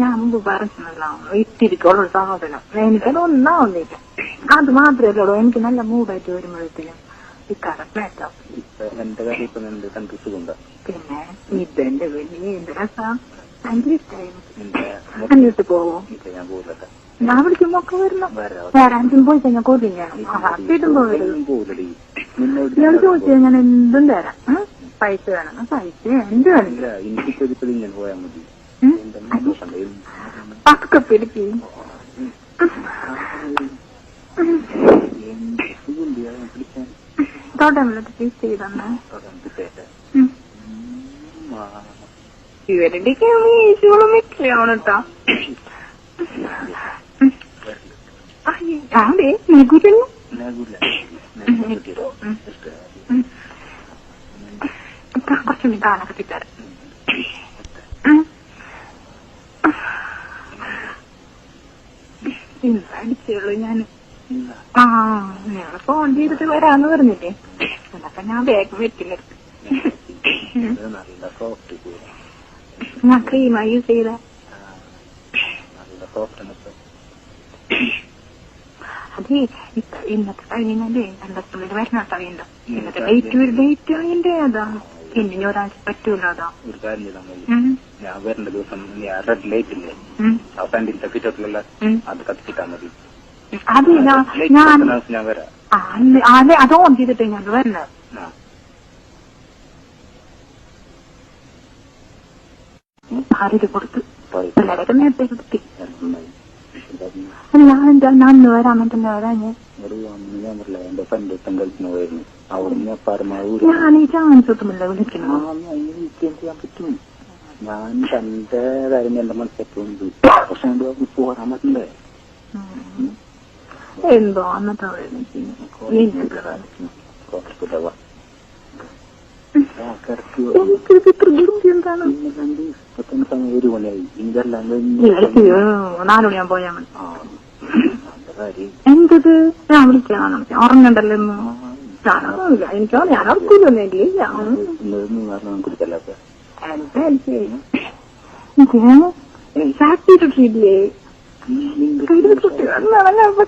ഞാൻ മുമ്പ് പറഞ്ഞല്ലോ ഇത്തിരിക്കുള്ള സാധനം എനിക്കത് ഒന്നാവുന്നില്ല. അത് മാത്രമല്ലടോ എനിക്ക് നല്ല മൂടായിട്ട് വരുമ്പോഴത്തേനും ഇക്കറക്റ്റാ. പിന്നെ ഇതെന്റെ വലിയ എന്ത് രസം ഭയങ്കര ഇഷ്ടമായിരുന്നു. എന്നിട്ട് പോവോ? ഞാൻ വിളിക്കുമ്പോ ഒക്കെ വരണം. വേറെ ആദ്യം പോയി കഴിഞ്ഞാൽ കൊതിങ്ങണം. ആദ്യമായിട്ടും പോകരുത്. ഞാൻ ചോദിച്ചാൽ ഞാൻ എന്തും തരാം. പൈസ വേണം, പൈസ എന്ത് വേണം. പക്ക പിടിക്ക്. തോട്ടമില്ലത്ത് ഫീസ് ചെയ്തന്നെ ഇവരുടെയൊക്കെ മീശോളം കേട്ടോ. അതെ നെഗുരല്ലോ കുറച്ചും കാണൊക്കെ കിട്ടാറ്. അടിച്ചുള്ളൂ ഞാൻ. നിങ്ങളെ ഫോൺ ചെയ്തിട്ട് വരാന്ന് പറഞ്ഞില്ലേ? എന്നൊക്കെ ഞാൻ വേഗം വെറ്റില്ല. ഞാൻ ക്രീമാ യൂസ് ചെയ്ത. അതെ ഇന്നത്തെ കഴിഞ്ഞാലേ രണ്ടു വരണട്ടോ വീണ്ടും. ഇന്നത്തെ ഡേറ്റ് അതിന്റെ അതാ. പിന്നെ ഒരാഴ്ച പറ്റൂല. അതാ ഒരു കാര്യം ചെയ്താൽ മതി. ഞാൻ വരേണ്ട ദിവസം റെഡ് ലൈറ്റ് ഇല്ലേ അവസാനത്തെ ഫിറ്റോട്ടിലുള്ള അത് കത്തിച്ചിട്ടാ മതി. അത് ഞാൻ വരാം. അതെ അത് ഓൺ ചെയ്തിട്ട് ഞാൻ വരണത്. ആരുടെ കൊടുത്ത് പിള്ളേരൊക്കെ നേരത്തെ കൊടുത്തി. ഞാൻ അന്ന് വരാൻ പറ്റുന്ന വരാഞ്ഞ് എന്റെ ഫ്രണ്ട് കളിക്കുന്ന പോയിരുന്നു. അവിടെ പരമാവധി ഞാൻ ഈ ചാൻസ് കിട്ടുമില്ല വിളിക്കുന്നു. ചെയ്യാൻ പറ്റും. ഞാൻ തന്റെ കാര്യം എന്റെ മനസ്സിലുണ്ട്. പക്ഷെ പോരാൻ പറ്റില്ലേ? എന്തോ അന്നത്തെ എന്താണ് 1 മണിയായി. ഇതെല്ലാം 4 മണിയാൻ പോയാ മതി. എന്തത് ഞാൻ വിളിക്കാണ് ഉറങ്ങണ്ടല്ലോ. ഞാനറിയില്ല. എനിക്കോ ഞാൻ ഉറക്കൂലൊന്നുമില്ല. സാക്ഷിട്ടില്ലേ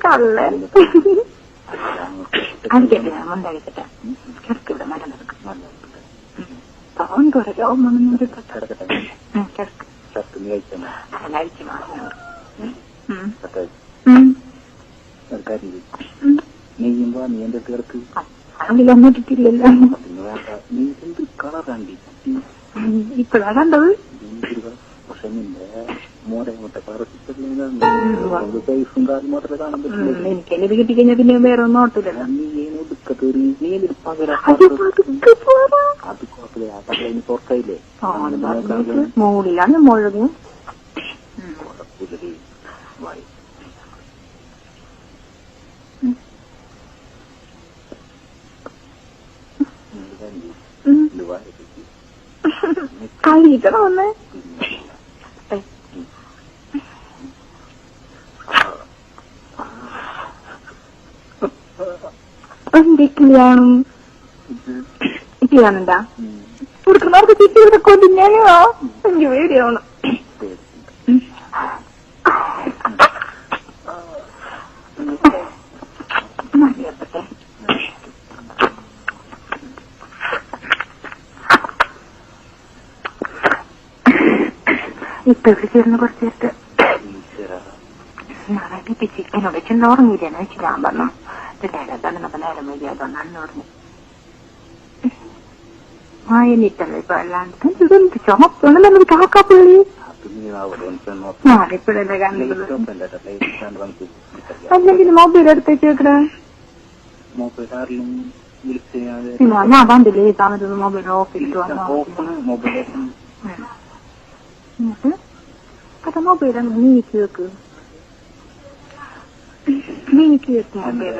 കള്ളൻ അടിക്കട്ടെ. ഞാൻ മുണ്ടടിക്കട്ടെ. കിടക്കിവിടെ മരുന്നെടുക്കും. അവൻ കുറെ നെയ്യുമ്പോ നീ എന്റെ കിടക്ക് അതിലൊന്നിട്ടില്ലല്ലോ. നീ എന്ത് കളറാണ്ടി ഇപ്പഴാ കണ്ടത്. പക്ഷെ നിന്റെ മോരങ്ങോട്ടെ സൈസും കാര്യം മാത്രമേ കാണാൻ പറ്റില്ല. എനിക്കെന്നെ കിട്ടിക്കഴിഞ്ഞാൽ പിന്നെ വേറെ ഒന്നും ഓട്ടില്ലല്ലോ. നീ ഒടുക്കത്തേറി നീ എന്തൊരു പകരം അത് കുഴപ്പമില്ല. ആ പകരം പുറത്തായില്ലേ മോളിലാണ് മുഴങ്ങും. കഴിക്കണം ഒന്ന്. എന്തൊക്കെയാണ് ചെയ്യാനുണ്ടാ കൊടുക്കുന്നവർക്ക് ചുറ്റി ഇവിടെ കൊതിഞ്ഞാലോ എനിക്ക് പേടിയാവണം. ഇപ്പൊ വിളിച്ചിരുന്നു കുറച്ച് നേരത്തെ. നാളെ പിപ്പിച്ച് എന്നോട് ചെന്ന് ഉറങ്ങിയില്ലെന്ന് വെച്ച് ഞാൻ പറഞ്ഞു. പിന്നീട് തന്നപ്പോ നേരം വൈകി അതുകൊണ്ടാണ് പറഞ്ഞു. എന്നിട്ടല്ലോ ഇപ്പൊ അല്ലാണ്ട് ചുമപ്പുണ്ടല്ലോ കാക്കാപ്പുള്ളി. ഞാനിപ്പോഴല്ലേ കണ്ടത്. അല്ലെങ്കിൽ മൊബൈൽ എടുത്തേക്ക് വെക്കണേ. ഞാൻ കണ്ടില്ലേ താമസം മൊബൈൽ ഓഫ് ഇട്ട് വന്നു. എന്നിട്ട് കഥ മൊബൈൽ അങ്ങ് നീക്കി വെക്ക്. നീക്കി വെക്കും മൊബൈൽ.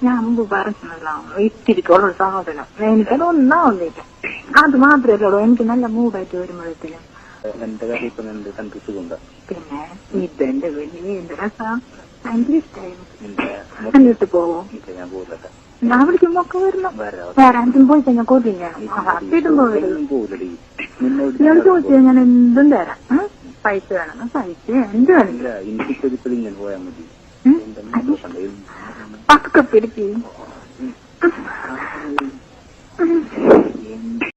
ഞാൻ മുമ്പ് പറഞ്ഞല്ലോ ഇത്തിരിക്കുള്ള സാധനം എനിക്കത് ഒന്നാവുന്നില്ല. അത് മാത്രമല്ലടോ എനിക്ക് നല്ല മൂടായിട്ട് വരുമ്പോഴത്തേനും. പിന്നെ ഇതെന്റെ വലിയ എന്ത് രസം ഭയങ്കര ഇഷ്ടമായിരുന്നു. എന്നിട്ട് പോവോ? ഞാൻ വിളിക്കുമ്പോ ഒക്കെ വരണം. വേറെ ആരും പോയി കഴിഞ്ഞാൽ കൊല്ലില്ല. ഹാപ്പി ഇടുമ്പോ വരും. ഞാൻ ചോദിച്ചു ഞാൻ എന്തും തരാം. പൈസ വേണം, പൈസ എന്ത് വേണം. പക്ക പിടിക്കും.